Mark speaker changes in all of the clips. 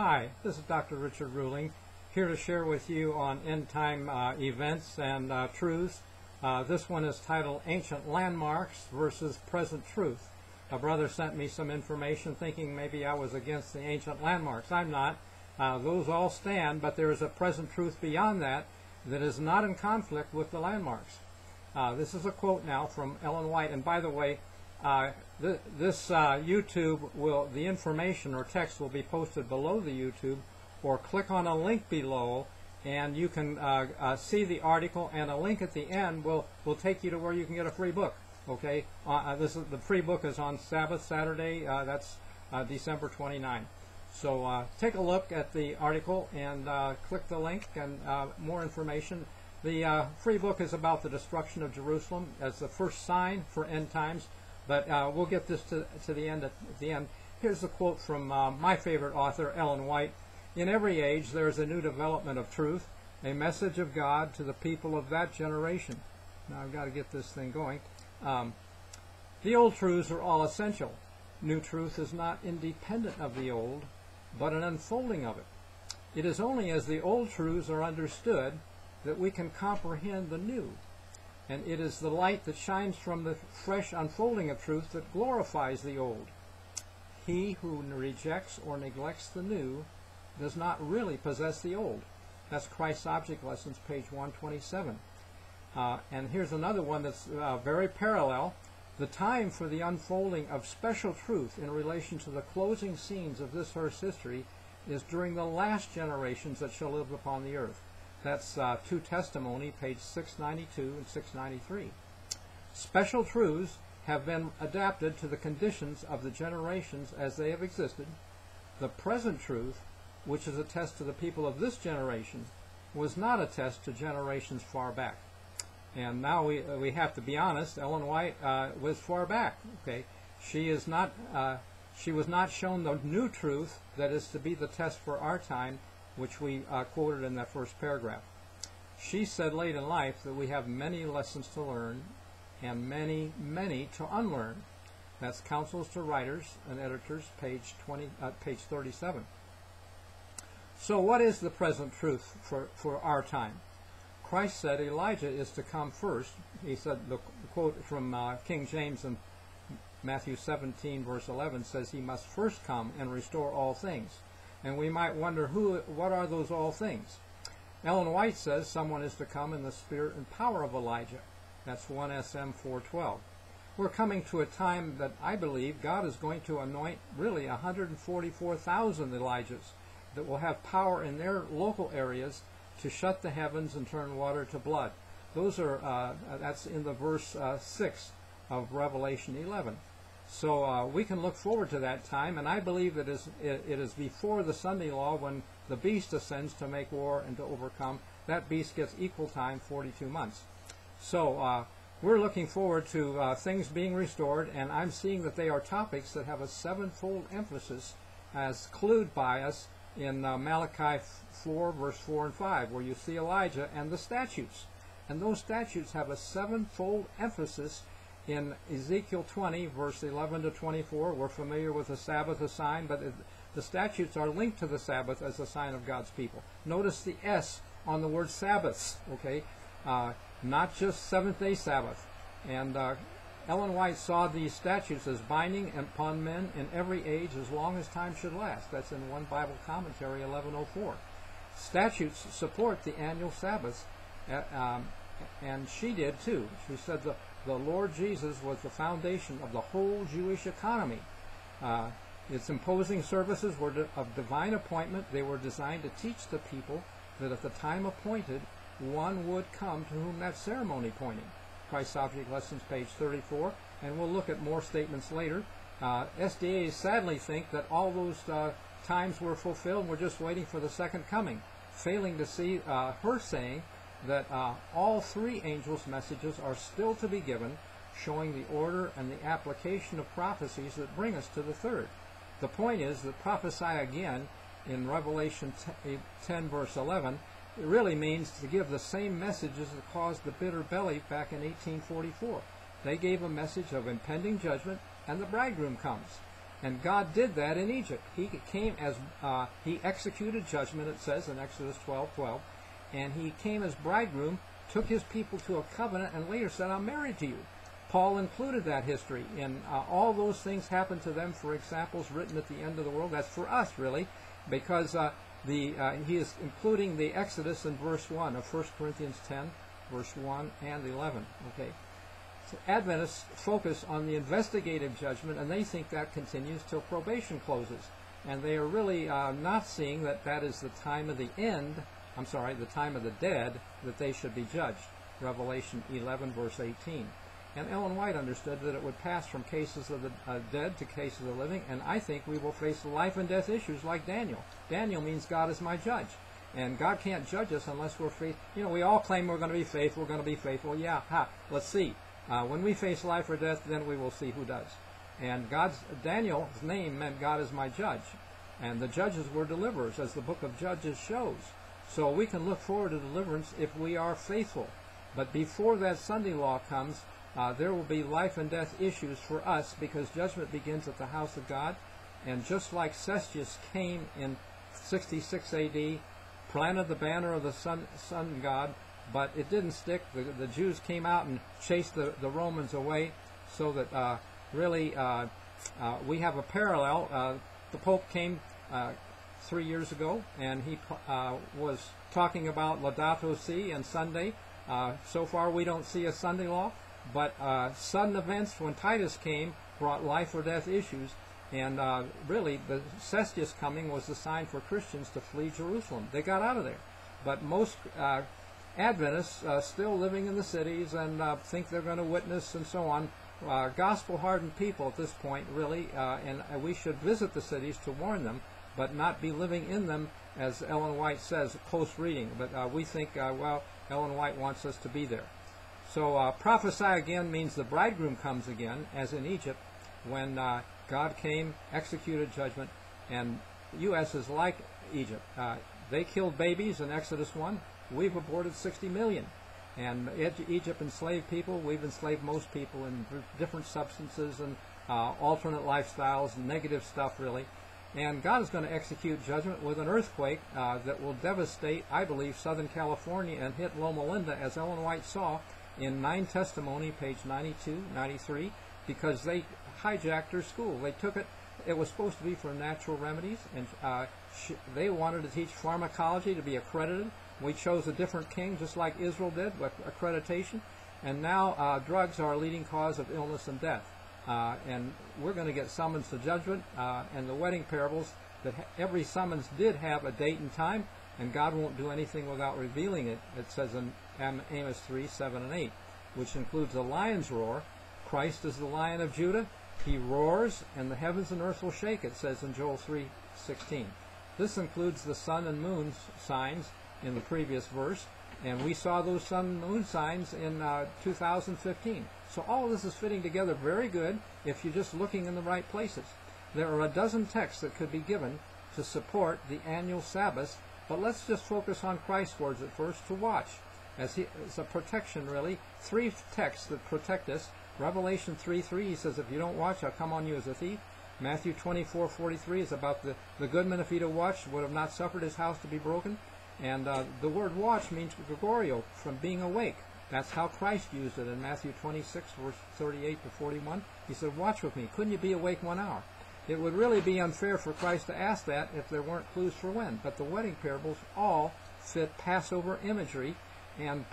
Speaker 1: Hi, this is Dr. Richard Ruling, here to share with you on end-time events and truths. This one is titled Ancient Landmarks versus Present Truth. A brother sent me some information thinking maybe I was against the ancient landmarks. I'm not. Those all stand, but there is a present truth beyond that that is not in conflict with the landmarks. This is a quote now from Ellen White, and by the way, this YouTube the information or text will be posted below the YouTube, or click on a link below and you can see the article, and a link at the end will take you to where you can get a free book. Okay, the free book is on Sabbath Saturday. That's December 29. So take a look at the article and click the link and more information. The free book is about the destruction of Jerusalem as the first sign for end times. But we'll get this to the end at the end. Here's a quote from my favorite author, Ellen White. In every age there is a new development of truth, a message of God to the people of that generation. Now I've got to get this thing going. The old truths are all essential. New truth is not independent of the old, but an unfolding of it. It is only as the old truths are understood that we can comprehend the new. And it is the light that shines from the fresh unfolding of truth that glorifies the old. He who rejects or neglects the new does not really possess the old. That's Christ's Object Lessons, page 127. And here's another one that's very parallel. The time for the unfolding of special truth in relation to the closing scenes of this earth's history is during the last generations that shall live upon the earth. That's 2 Testimony, page 692 and 693. Special truths have been adapted to the conditions of the generations as they have existed. The present truth, which is a test to the people of this generation, was not a test to generations far back. And now we have to be honest. Ellen White was far back. Okay, she was not shown the new truth that is to be the test for our time, which we quoted in that first paragraph. She said late in life that we have many lessons to learn and many, many to unlearn. That's Counsels to Writers and Editors, page 37. So what is the present truth for our time? Christ said Elijah is to come first. He said, the quote from King James in Matthew 17, verse 11 says he must first come and restore all things. And we might wonder, what are those all things? Ellen White says someone is to come in the spirit and power of Elijah. That's 1 SM 412. We're coming to a time that I believe God is going to anoint really 144,000 Elijahs that will have power in their local areas to shut the heavens and turn water to blood. Those are that's in the verse 6 of Revelation 11. So we can look forward to that time, and I believe it is before the Sunday law when the beast ascends to make war and to overcome. That beast gets equal time, 42 months. So we're looking forward to things being restored, and I'm seeing that they are topics that have a sevenfold emphasis as clued by us in Malachi 4, verse 4 and 5, where you see Elijah and the statutes. And those statutes have a sevenfold emphasis. In Ezekiel 20, verse 11 to 24, we're familiar with the Sabbath as sign, but the statutes are linked to the Sabbath as a sign of God's people. Notice the S on the word Sabbaths, okay? Not just seventh-day Sabbath. And Ellen White saw these statutes as binding upon men in every age as long as time should last. That's in one Bible commentary, 1104. Statutes support the annual Sabbaths, and she did too. She said the Lord Jesus was the foundation of the whole Jewish economy. Its imposing services were of divine appointment. They were designed to teach the people that at the time appointed, one would come to whom that ceremony pointed. Christ's Object Lessons, page 34, and we'll look at more statements later. SDAs sadly think that all those times were fulfilled. We're just waiting for the second coming, failing to see her saying that all three angels' messages are still to be given, showing the order and the application of prophecies that bring us to the third. The point is that prophesy again in Revelation 10, verse 11, it really means to give the same messages that caused the bitter belly back in 1844. They gave a message of impending judgment, and the bridegroom comes. And God did that in Egypt. He came as, he executed judgment, it says in Exodus 12:12, and he came as bridegroom, took his people to a covenant, and later said, I'm married to you. Paul included that history, and all those things happened to them for examples written at the end of the world. That's for us, really, because he is including the Exodus in verse 1 of 1 Corinthians 10, verse 1 and 11. Okay. So Adventists focus on the investigative judgment, and they think that continues till probation closes. And they are really not seeing that that is the time of the end, the time of the dead, that they should be judged. Revelation 11, verse 18. And Ellen White understood that it would pass from cases of the dead to cases of the living, and I think we will face life and death issues like Daniel. Daniel means God is my judge. And God can't judge us unless we're faithful. You know, we all claim we're going to be faithful, we're going to be faithful. Yeah, let's see. When we face life or death, then we will see who does. And Daniel's name meant God is my judge. And the judges were deliverers, as the book of Judges shows. So we can look forward to deliverance if we are faithful. But before that Sunday law comes, there will be life and death issues for us, because judgment begins at the house of God. And just like Cestius came in 66 A.D., planted the banner of the sun god, but it didn't stick. The Jews came out and chased the Romans away, so that really we have a parallel. The Pope came 3 years ago, and he was talking about Laudato Si and Sunday. So far we don't see a Sunday law, but sudden events when Titus came brought life or death issues, and really the Cestius coming was the sign for Christians to flee Jerusalem. They got out of there, but most Adventists still living in the cities and think they're going to witness and so on. Gospel-hardened people at this point, really, and we should visit the cities to warn them, but not be living in them, as Ellen White says, close reading. But we think, well, Ellen White wants us to be there. So prophesy again means the bridegroom comes again, as in Egypt, when God came, executed judgment, and U.S. is like Egypt. They killed babies in Exodus 1. We've aborted 60 million. And Egypt enslaved people. We've enslaved most people in different substances and alternate lifestyles, negative stuff, really. And God is going to execute judgment with an earthquake that will devastate, I believe, Southern California and hit Loma Linda, as Ellen White saw in 9 Testimony, page 92, 93, because they hijacked her school. They took it. It was supposed to be for natural remedies, and they wanted to teach pharmacology to be accredited. We chose a different king, just like Israel did, with accreditation. And now drugs are a leading cause of illness and death. And we're going to get summons to judgment. And the wedding parables, that every summons did have a date and time, and God won't do anything without revealing it. It says in Amos 3, 7, and 8, which includes the lion's roar. Christ is the Lion of Judah. He roars, and the heavens and earth will shake, it says in Joel 3:16. This includes the sun and moon signs in the previous verse, and we saw those sun and moon signs in 2015. So all of this is fitting together very good if you're just looking in the right places. There are a dozen texts that could be given to support the annual Sabbath, but let's just focus on Christ's words at first, to watch. It's a protection, really. 3 texts that protect us. Revelation 3:3, he says, if you don't watch, I'll come on you as a thief. Matthew 24:43 is about the good man, if he'd have watched, would have not suffered his house to be broken. And the word watch means Gregorio, from being awake. That's how Christ used it in Matthew 26, verse 38 to 41. He said, watch with me. Couldn't you be awake 1 hour? It would really be unfair for Christ to ask that if there weren't clues for when. But the wedding parables all fit Passover imagery, and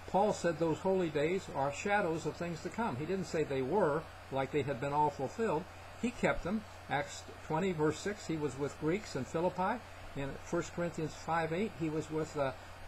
Speaker 1: Paul said those holy days are shadows of things to come. He didn't say they were, like they had been all fulfilled. He kept them. Acts 20, verse 6, he was with Greeks in Philippi. In 1 Corinthians 5:8, he was with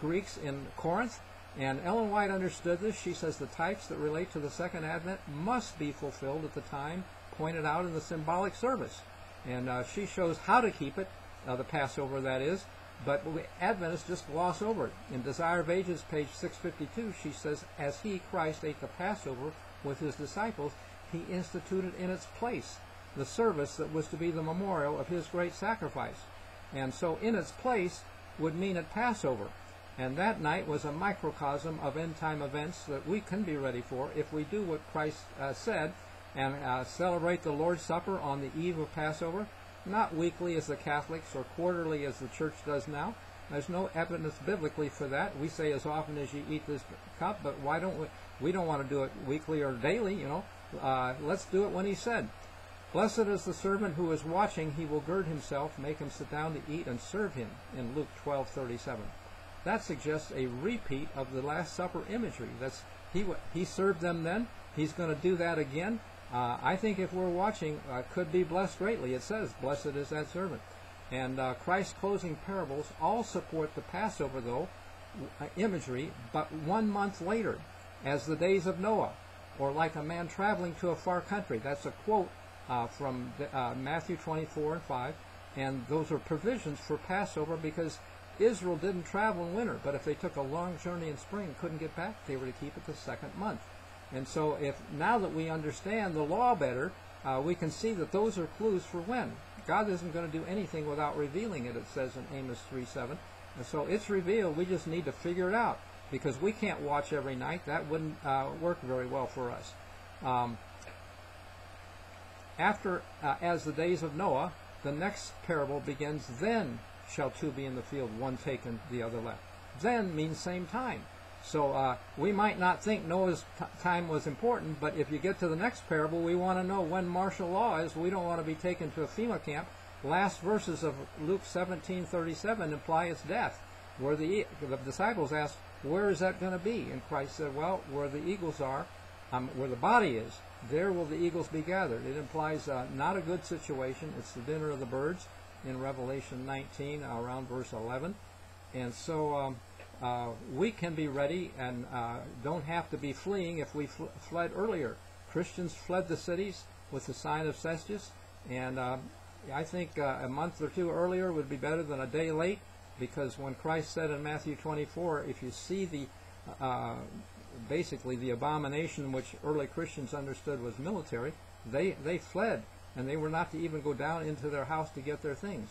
Speaker 1: Greeks in Corinth. And Ellen White understood this. She says the types that relate to the second advent must be fulfilled at the time pointed out in the symbolic service. And she shows how to keep it, the Passover that is, but Adventists just gloss over it. In Desire of Ages, page 652, she says, as he, Christ, ate the Passover with his disciples, he instituted in its place the service that was to be the memorial of his great sacrifice. And so in its place would mean at Passover. And that night was a microcosm of end-time events that we can be ready for if we do what Christ said. and celebrate the Lord's Supper on the eve of Passover, not weekly as the Catholics or quarterly as the Church does now. There's no evidence biblically for that. We say as often as you eat this cup, but why don't we don't want to do it weekly or daily, you know. Let's do it when he said, "Blessed is the servant who is watching, he will gird himself, make him sit down to eat, and serve him," in Luke 12:37. That suggests a repeat of the Last Supper imagery. He served them then. He's going to do that again. I think if we're watching, could be blessed greatly. It says, "Blessed is that servant." And Christ's closing parables all support the Passover, though, imagery, but 1 month later, as the days of Noah, or like a man traveling to a far country. That's a quote from Matthew 24:5, and those are provisions for Passover because Israel didn't travel in winter, but if they took a long journey in spring, couldn't get back, they were to keep it the second month. And so now that we understand the law better, we can see that those are clues for when. God isn't going to do anything without revealing it, it says in Amos 3:7. And so it's revealed. We just need to figure it out because we can't watch every night. That wouldn't work very well for us. As the days of Noah, the next parable begins, "Then shall two be in the field, one taken, the other left." Then means same time. So we might not think Noah's time was important, but if you get to the next parable, we want to know when martial law is. We don't want to be taken to a FEMA camp. Last verses of Luke 17:37 imply it's death, where the disciples asked, "Where is that going to be?" And Christ said, "Well, where the eagles are, where the body is, there will the eagles be gathered." It implies not a good situation. It's the dinner of the birds in Revelation 19, around verse 11. And so we can be ready and don't have to be fleeing if we fled earlier. Christians fled the cities with the sign of Cestius, and I think a month or two earlier would be better than a day late, because when Christ said in Matthew 24, if you see basically the abomination which early Christians understood was military, they fled, and they were not to even go down into their house to get their things.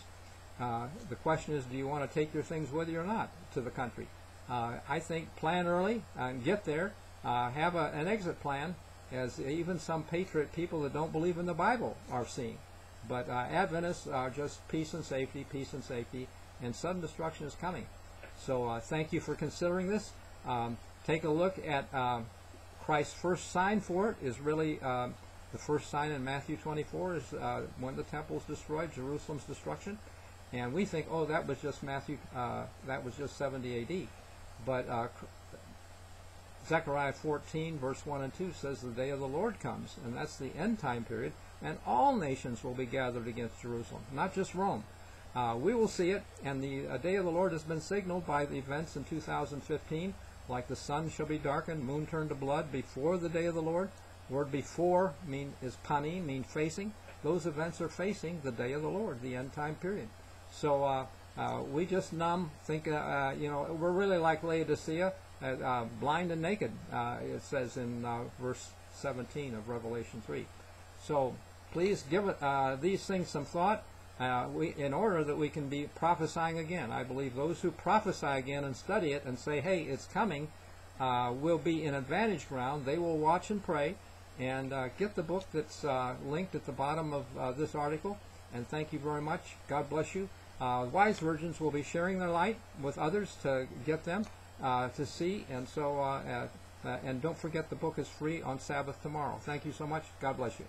Speaker 1: The question is, do you want to take your things with you or not to the country? I think plan early and get there. Have an exit plan, as even some patriot people that don't believe in the Bible are seeing. But Adventists are just peace and safety, and sudden destruction is coming. So thank you for considering this. Take a look at Christ's first sign for it is really the first sign in Matthew 24 is when the temple is destroyed, Jerusalem's destruction. And we think, oh, that was just that was just 70 A.D. But Zechariah 14, verse 1 and 2 says the day of the Lord comes, and that's the end time period, and all nations will be gathered against Jerusalem, not just Rome. We will see it, and the day of the Lord has been signaled by the events in 2015, like the sun shall be darkened, moon turned to blood before the day of the Lord. Word before is panim, mean facing. Those events are facing the day of the Lord, the end time period. So we just think, we're really like Laodicea, blind and naked, it says in verse 17 of Revelation 3. So please give these things some thought in order that we can be prophesying again. I believe those who prophesy again and study it and say, hey, it's coming, will be in advantage ground. They will watch and pray and get the book that's linked at the bottom of this article. And thank you very much. God bless you. Wise virgins will be sharing their light with others to get them to see. And so, and don't forget the book is free on Sabbath tomorrow. Thank you so much. God bless you.